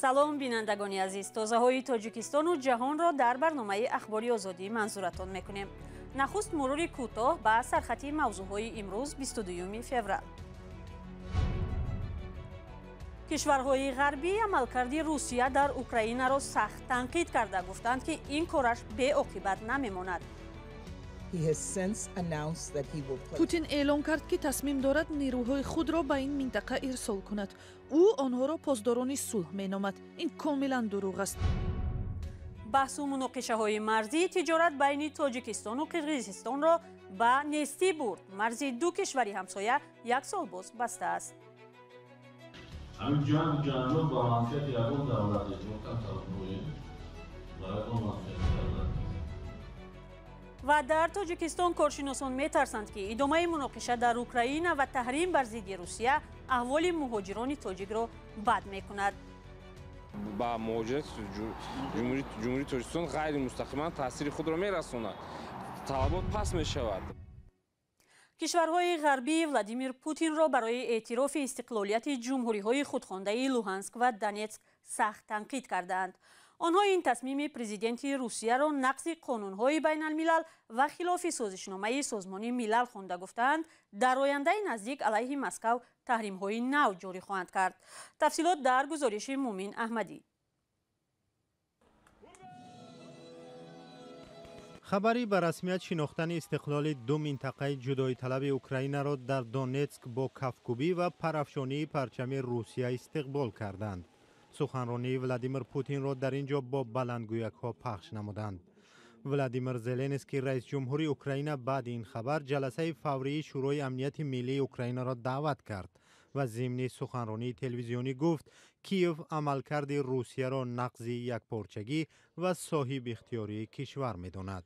салом бинандагони азиз, тозаҳои тоҷикистону ҷаҳонро дар барномаи ахбори озодӣ манзуратон мекунем. нахуст мурури кӯтоҳ ба сархати мавзӯъҳои имрӯз 22 феврал. кишварҳои ғарбӣ амалкарди Русия дар Украинаро сахт танқид карда гуфтанд, ки ин кораш беоқибат намемонад. Путин эълон кард, ки тасмим дорад нерӯҳои худро ба ин минтақа ирсол кунад. ӯ онҳоро поздорони сулҳ меномад. Ин комилан дурӯғ аст. баҳсу муноқишаҳои марзӣ тиҷорат байни Тоҷикистону Қирғизистонро ба нестӣ бурд. марзи ду кишвари ҳамсоя як сол боз баста аст. ва дар Тоҷикистон коршиносон метарсанд, ки идомаи муноқиша дар Украина ва таҳрим бар зидди Русия аҳволи муҳоҷирони тоҷикро бад мекунад. ба муҳоҷирати ҷумҳурии Тоҷикистон ғайримустақиман таъсири худро мерасонад. талабот паст мешавад. кишварҳои ғарбӣ Владимир Путинро барои эътирофи истиқлолияти ҷумҳуриҳои худхондаи Луҳанск ва Донецк сахт танқид карданд. онҳо ин тасмими президенти Русияро нақзи қонунҳои байналмилал ва хилофи созишномаи Созмони милал хонда гуфтанд, дар ояндаи наздик алайҳи Москав таҳримҳои нав ҷорӣ хоҳанд кард. тафсилот дар гузориши Мумин Аҳмадӣ. хабари ба расмият шинохтани истиқлоли ду минтақаи ҷудоиталаби Украинаро дар Донецк бо кафкубӣ ва парафшонии парчами Русия истиқбол карданд. суханронии Владимир Путинро дар ин ҷо бо баландгӯякҳо пахш намуданд. Владимир Зеленский, раис ҷумҳури Украина, баъди ин хабар ҷаласаи фаврии Шӯрои амнияти миллии Украинаро даъват кард ва зимни суханронии телевизионӣ гуфт, Киев амалкарди Русияро нақзи якпорчагӣ ва соҳибихтиёрии кишвар медонад.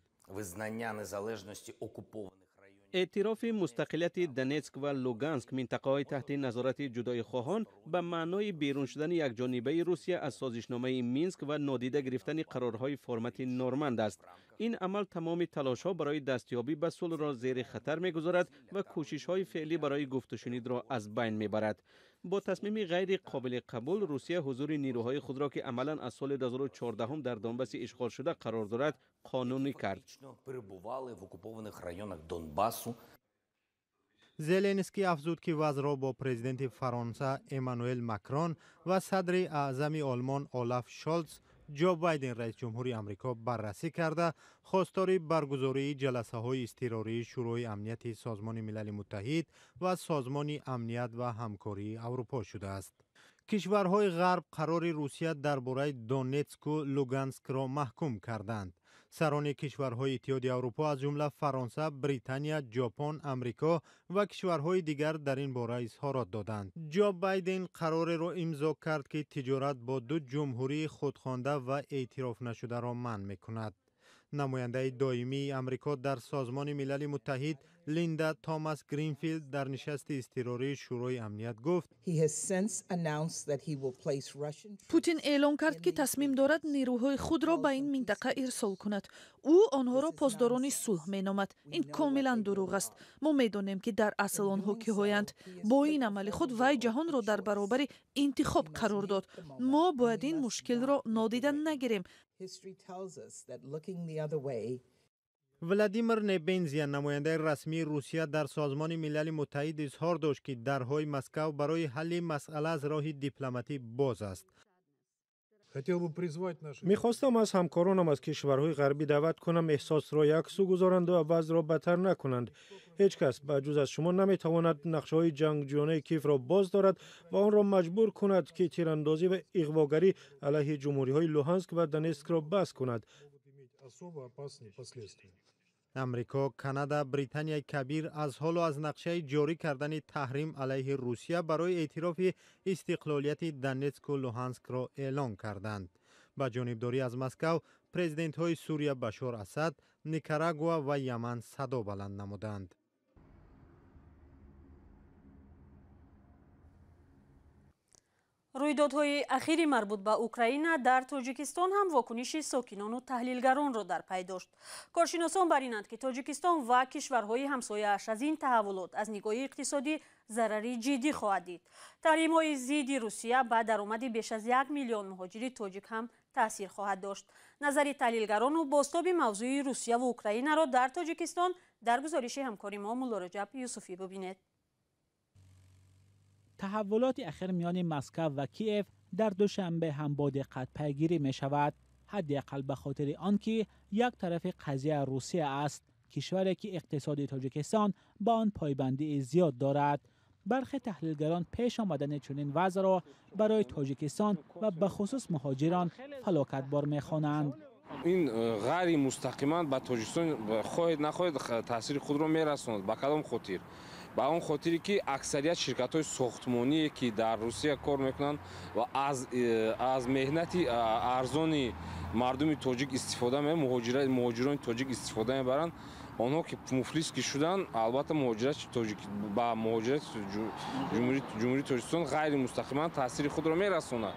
اعتراف مستقلیت دونتسک و لوگانسک منطقه‌های تحت نظارت جدایی‌خواهان به معنای بیرون شدن یکجانبه روسیه از سازشنامه مینسک و نادیده گرفتن قرارهای فرمت نورماند است. این عمل تمام تلاش‌ها برای دستیابی به صلح را زیر خطر می‌گذارد و کوشش‌های فعلی برای گفت و شنید را از بین می‌برد. با تصمیم غیر قابل قبول روسیه حضور نیروهای خود را که عملاً از سال 2014 در دونباس اشغال شده قرار دارد قانونی کرد. زلنسکی افزود که وزرا با پرزیدنت فرانسه امانوئل ماکرون و صدر اعظم آلمان اولاف شولز جو بایدن رئیس جمهوری آمریکا بررسی کرده خواستار برگزاری جلسه‌های اضطراری شورای امنیت سازمان ملل متحد و سازمان امنیت و همکاری اروپا شده است. کشورهای غرب قرار روسیه درباره دونتسک و لوگانسک را محکوم کردند. سران کشورهای اتحادیه اروپا از جمله فرانسه، بریتانیا، ژاپن، آمریکا و کشورهای دیگر در این باره اظهارات دادند. جو بایدن قرار را امضا کرد که تجارت با دو جمهوری خودخوانده و اعتراف نشده را منع می‌کند. نماینده دائمی آمریکا در سازمان ملل متحد لیندا توماس گرینفیلد در نشست اضطراری شورای امنیت گفت پوتین اعلام کرد که تصمیم دارد نیروهای خود را به این منطقه ارسال کند. او آنها را پاسداران صلح مینامد. این کاملا دروغ است. ما میدانیم که در اصل آنها کی‌هایند. با این عمل خود وی جهان را در برابر انتخاب قرار داد. ما باید این مشکل را نادیده نگیریم. ولادیمیر نبنزیا نماینده رسمی روسیه در سازمان ملل متحد اظهار داشت که درهای مسکو برای حل مسئله از راه دیپلماتی باز است. میخواستم از همکارانم از کشورهای غربی دعوت کنم احساس را یکسو گذارند و وضع را بدتر نکنند. هیچ کس به جز از شما نمیتواند نقشه‌های جنگجویانه کیف را باز دارد و آن را مجبور کند که تیراندازی و اغواگری علیه جمهوری‌های لوهانسک و دونتسک را بس کند. امریکا، کانادا، بریتانیای کبیر از حال و از نقشه جاری کردن تحریم علیه روسیه برای اعتراف استقلالیت دونتسک و لوهانسک را اعلام کردند. با جانبداری از مسکو، پرزیدنت های سوریه بشار اسد، نیکاراگوا و یمن صدا بلند نمودند. رویدادهای اخیر مربوط به اوکراین در تاجیکستان هم واکنش ساکنان و تحلیلگران را در پی داشت. کارشناسان بر اینند که تاجیکستان و کشورهای همسایه‌اش از این تحولات از نگاه اقتصادی ضرری جدی خواهد دید. تحریم‌های ضد روسیه به درآمد بیش از 1 میلیون مهاجر تاجیک هم تاثیر خواهد داشت. نظر تحلیلگران و بازتاب موضوع روسیه و اوکراین را در تاجیکستان در گزارش همکار ما مولارجب یوسفی ببینید. تحولات اخیر میان مسکو و کیف در دوشنبه هم با دقت پیگیری می شود، حداقل به خاطر آنکه یک طرف قضیه روسیه است، کشوری که اقتصاد تاجیکستان با آن پایبندی زیاد دارد. برخی تحلیلگران پیش آمدن چنین وضع را برای تاجیکستان و به خصوص مهاجران فلاکتبار می خوانند. این غیر مستقیما به تاجیکستان خواهد نخواهد تاثیر خود را میرساند. به کدام خاطر؟ با اون خاطری که اکثریت شرکت‌های ساختمانی که در روسیه کار میکنند و از مهنت ارزان مردم تاجیک استفاده میکنند، مهاجران تاجیک استفاده میبرند. آنها که مفلس که شدن، البته مهاجرت تاجیک با مهاجرت جمهوری تاجیکستان غیر مستقیما تاثیر خود را میرساند.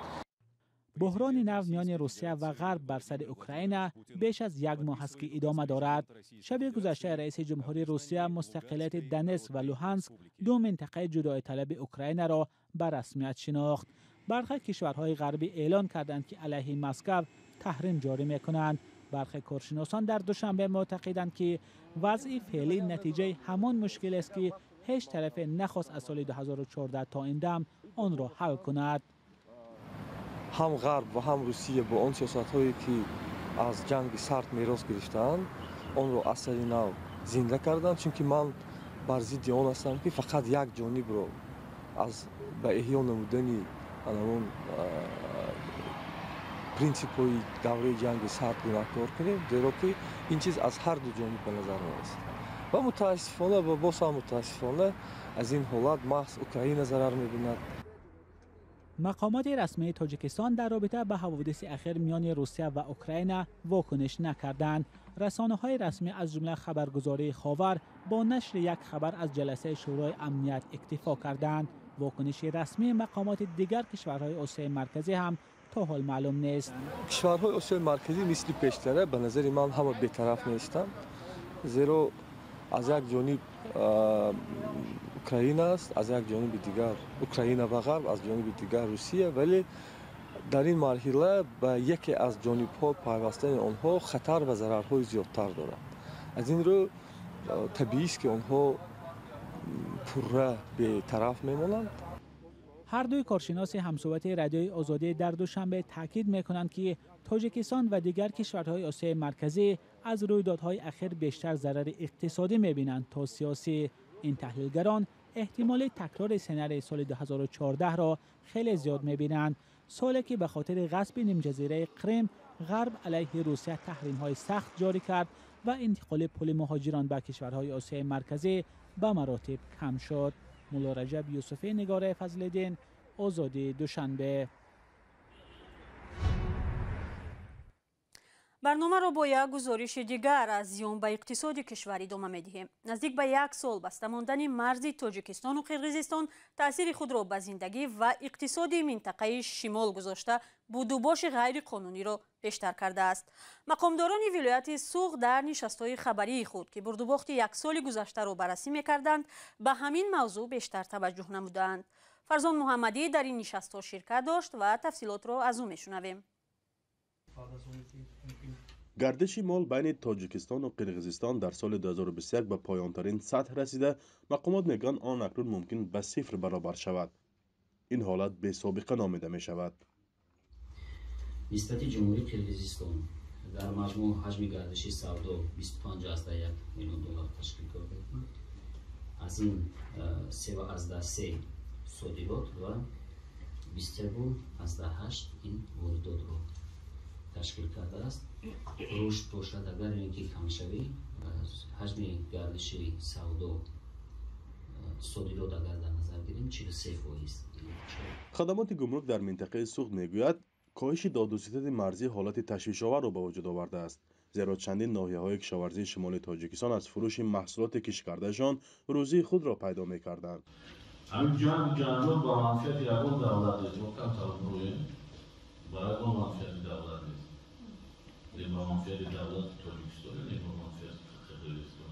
بحران نو میان روسیه و غرب بر سر اوکراین بیش از یک ماه است که ادامه دارد. شب گذشته رئیس جمهوری روسیه مستقلیت دنتسک و لوهانسک، دو منطقه جدای طلب اوکراین را به رسمیت شناخت. برخی کشورهای غربی اعلان کردند که علیه مسکو تحریم جاری می‌کنند. برخی کارشناسان در دوشنبه معتقدند که وضع فعلی نتیجه همان مشکل است که هیچ طرف نخواست از سال 2014 تا این دم آن را حل کند. هم غرب و هم روسیه با آن سیاست‌هایی که از جنگ سرد میراث گرفتند آن را از سر نو زنده کردند، چون که من بر ضد آن هستم که فقط یک جانب را از به احیا نمودن اون پرینسیپ‌های دوره جنگ سرد گناهکار کنیم، زیرا که این چیز از هر دو جانب به نظر می‌رسد و متاسفانه و باز هم متاسفانه از این حالت محض اوکراین ضرر می‌بیند. مقامات رسمی تاجیکستان در رابطه با حوادث اخیر میان روسیه و اوکراین واکنش نکردند. رسانه‌های رسمی از جمله خبرگزاری خاور با نشر یک خبر از جلسه شورای امنیت اکتفا کردند. واکنش رسمی مقامات دیگر کشورهای آسیای مرکزی هم تا حال معلوم نیست. کشورهای آسیای مرکزی مثل پیشتر به نظر من همه بی‌طرف نیستند، زیرا از یک جانب اوکراین است، از یک جانب دیگر اوکراین و غرب، از جانب دیگر روسیه، ولی در این مرحله به یکی از جانب‌ها پیوستن آنها خطر و ضررهای زیادتر دارد. از این رو طبیعی است که آنها پرره بی‌طرف میمانند. هر دوی کارشناس همصحبت رادیوی آزادی در دوشنبه تاکید میکنند که تاجیکستان و دیگر کشورهای آسیای مرکزی از رویدادهای اخیر بیشتر ضرر اقتصادی میبینند تا سیاسی. این تحلیلگران احتمال تکرار سناریوی سال 2014 را خیلی زیاد میبینند، سالی که به خاطر غصب نیم جزیره کریم غرب علیه روسیه تحریم‌های سخت جاری کرد و انتقال پول مهاجران به کشورهای آسیای مرکزی به مراتب کم شد. مولارجب یوسفی، نگار فضل‌الدین، آزادی، دوشنبه. برنامه را با یک گزارش دیگر از زیان به اقتصاد کشور ادامه می‌دهیم. نزدیک به یک سال بسته ماندن مرز تاجیکستان و قرقیزستان تاثیر خود را به زندگی و اقتصاد منطقه شمال گذاشته، بود و باش غیر قانونی را بیشتر کرده است. مقامداران ولایت سوق در نشست‌های خبری خود که برد و باخت یک سال گذشته را بررسی می‌کردند، به همین موضوع بیشتر توجه نمودند. فرزان محمدی در این نشست‌ها شرکت داشت و تفصیلات را از او می‌شنویم. گردش مال بین تاجیکستان و قرقیزستان در سال 2021 به پایان‌ترین سطح رسیده. مقامات میگن آن اکنون ممکن به 0 برابر شود. این حالت بی سابقه نامیده می شود. نسبت جمهوری قرقیزستان در مجموع حجم گردش سودا 25.1 میلیون دلار تشکیل کرده. از این 3.3 صادرات و 22.8 این واردات را تشکیل کرده است. رشد باشد اگر اینکه کم شوی، حجم گردش سودا صادرات اگر در نظر گیریم 43%. خدمات گمرک در منطقه سوق میگوید کاهش داد و ستد مرزی حالت تشویش‌آور را به وجود آورده است، زیرا چندین ناحیه‌های کشاورزی شمال تاجیکستان از فروش محصولات کشت کردهشان روزی خود را پیدا می‌کردند. همین جنگ با منفیت یکون دولت است وقتا تلمروی برای با منفیت دولت است با منفیت دولت تاجیکستان با منفیت قرقیزستان.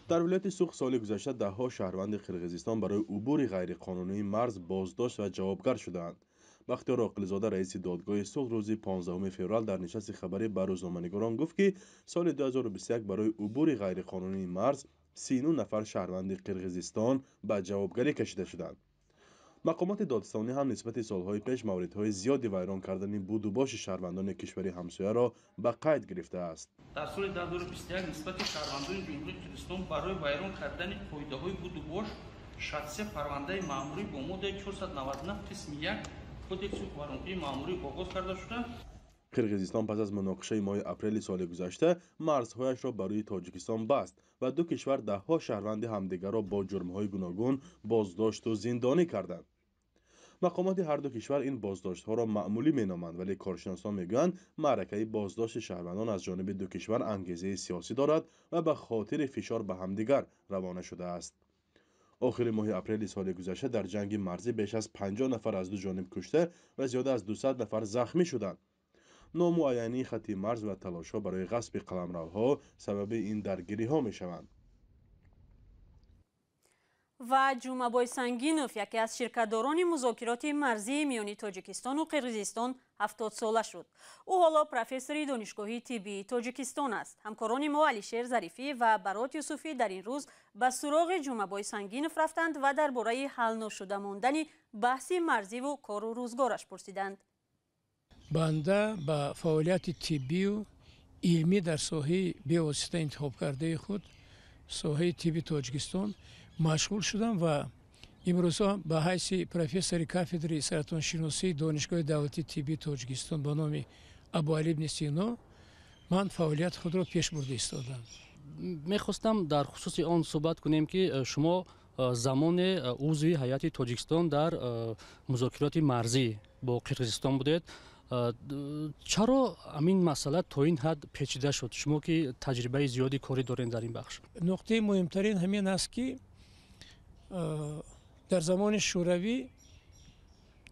در ولایت سوخ سال گذشته ده‌ها شهروند قرقیزستان برای عبور غیرقانونی مرز بازداشت و جوابگر شدند. بختیار عاقل‌زاده رئیس دادگاه صلح روز 15 فوریه در نشست خبری با روزنامه‌نگاران گفت که سال 2021 برای عبور غیرقانونی مرز 39 نفر شهروند قرقیزستان به جوابگری کشیده شدند. مقامات دادستانی هم نسبت سالهای پیش موردهای زیادی ویران کردن بود و باش شهروندان کشور همسایه را به قید گرفته است. در سال 2021 نسبت شهروندان جمهوری قرقیزستان برای ویران کردن قاعده‌های بود و باش 63 پرونده مأموری با ماده 499 قسم 1 کدکس قانونی مأموری آغاز کرده شده. قرقیزستان پس از مناقشه ماه اپریل سال گذشته مرزهایش را برای تاجیکستان بست و دو کشور ده‌ها شهروند همدیگر را با جرم‌های گوناگون بازداشت و زندانی کردند. مقامات هر دو کشور این بازداشت‌ها را معمولی می‌نامند ولی کارشناسان می‌گویند معرکه بازداشت شهروندان از جانب دو کشور انگیزه سیاسی دارد و به خاطر فشار به همدیگر روانه شده است. آخر ماه اپریل سال گذشته در جنگ مرزی بیش از 50 نفر از دو جانب کشته و زیاده از 200 نفر زخمی شدند. نامعینی خط مرز و تلاش‌ها برای غصب قلمروها سبب این درگیری‌ها می‌شوند. و جومابای سنگینوف یکی از شرکت‌داران مذاکرات مرزی میان تاجیکستان و قرقیزستان 70 ساله شد. او حالا پروفسور دانشگاه طبی تاجیکستان است. همکاران ما علیشیر ظریفی و برات یوسفی در این روز به سراغ جومابای سنگینوف رفتند و درباره حل نشده ماندن بحث مرزی و کار و روزگارش پرسیدند. بنده با فعالیت طبی و علمی در ساحه بی‌واسطه انتخاب کرده خود ساحه طبی تاجیکستان مشغول شدم و امروزها به حیث پروفسور کافدری سرطان شناسی دانشگاه دولتی طبی تاجیکستان به نام ابوعلی ابن سینا من فعالیت خود را پیش برده ایستادم. میخواستم در خصوص آن صحبت کنیم که شما زمان عضو هیئت تاجیکستان در مذاکرات مرزی با قرقیزستان بودید. چرا همین مسئله تا این حد پیچیده شد؟ شما که تجربه زیادی کاری دارین در این بخش. نقطه مهمترین همین است که در زمان شوروی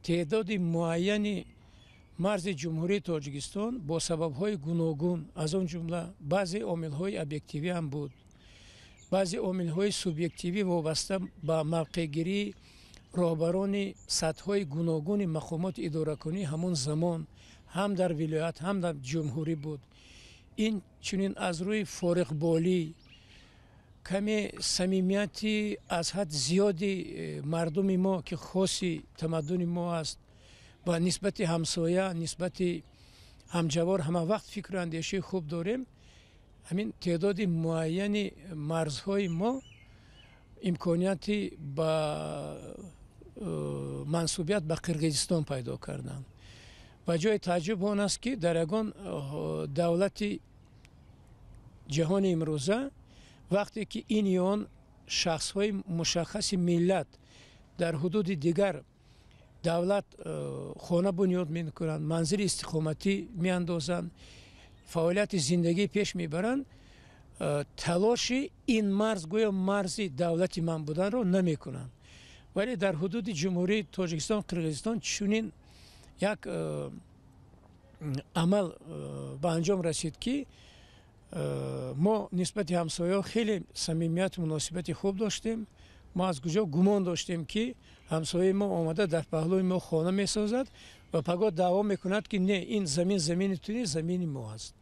تعداد معینی مرز جمهوری تاجیکستان با سبب‌های گوناگون از آن جمله بعضی عامل‌های ابجکتیوی هم بود، بعضی عامل‌های سوبژکتیوی وابسته به موقع‌گیری راهبران سطح‌های گوناگون مقامات اداره‌کنی همون زمان هم در ولایت هم در جمهوری بود. این چنین از روی فارغبالی کمی صمیمیتی از حد زیادی مردم ما که خاصی تمدن ما است و نسبت همسایه نسبت همجوار همه وقت فکر و اندیشه خوب داریم. همین تعداد معین مرزهای ما امکانیتی با منصوبیت به قرقیزستان پیدا کردند و جای تعجب آن است که در یگان دولت جهان امروزه وقتی که این یا شخص‌های مشخص ملت در حدود دیگر دولت خانه بنیاد می‌کنند، منزل استقامتی می‌اندازند، فعالیت زندگی پیش می‌برند، تلاش این مرز گویا مرز دولتی من بودن را نمی‌کنند. ولی در حدود جمهوری تاجیکستان قرقیزستان چنین یک عمل به انجام رسید که ما نسبت همسایه خیلی صمیمیت و مناسبت خوب داشتیم. ما از کجا گمان داشتیم که همسایه ما آمده در پهلوی ما خانه می‌سازد و پگاه دعوا می‌کند که نه این زمین توی زمین ما است.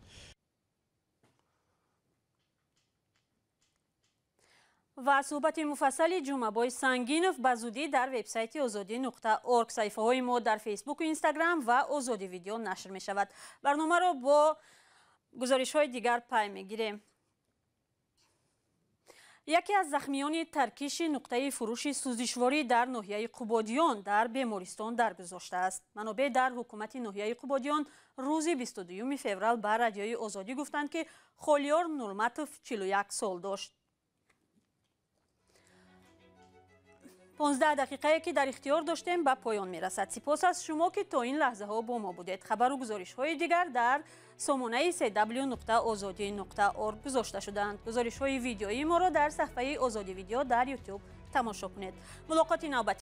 و صحبت مفصل جومابای سنگینوف به زودی در وبسایت azadi.org، صفحه های ما در فیسبوک و اینستاگرام و آزادی ویدیو نشر می شود. برنامه را با گزارش های دیگر پی می گیریم. یکی از زخمیان ترکیش نقطه فروش سوزشواری در ناحیه قبادیان در بیمارستان درگذشته است. منابع در حکومت ناحیه قبادیان روز 22 فوریه به رادیوی آزادی گفتند که خالیار نورمتوف 41 سال داشت. 15 دقیقه که در اختیار داشتیم به پایان می رسد. سپاس از شما که تا این لحظه ها با ما بودید. خبر و گزارش های دیگر در سامانه www.azadi.org گذاشته شدند. گزارش های ویدیویی ما را در صفحه آزادی ویدیو در یوتیوب تماشا کنید. ملاقات نوبتی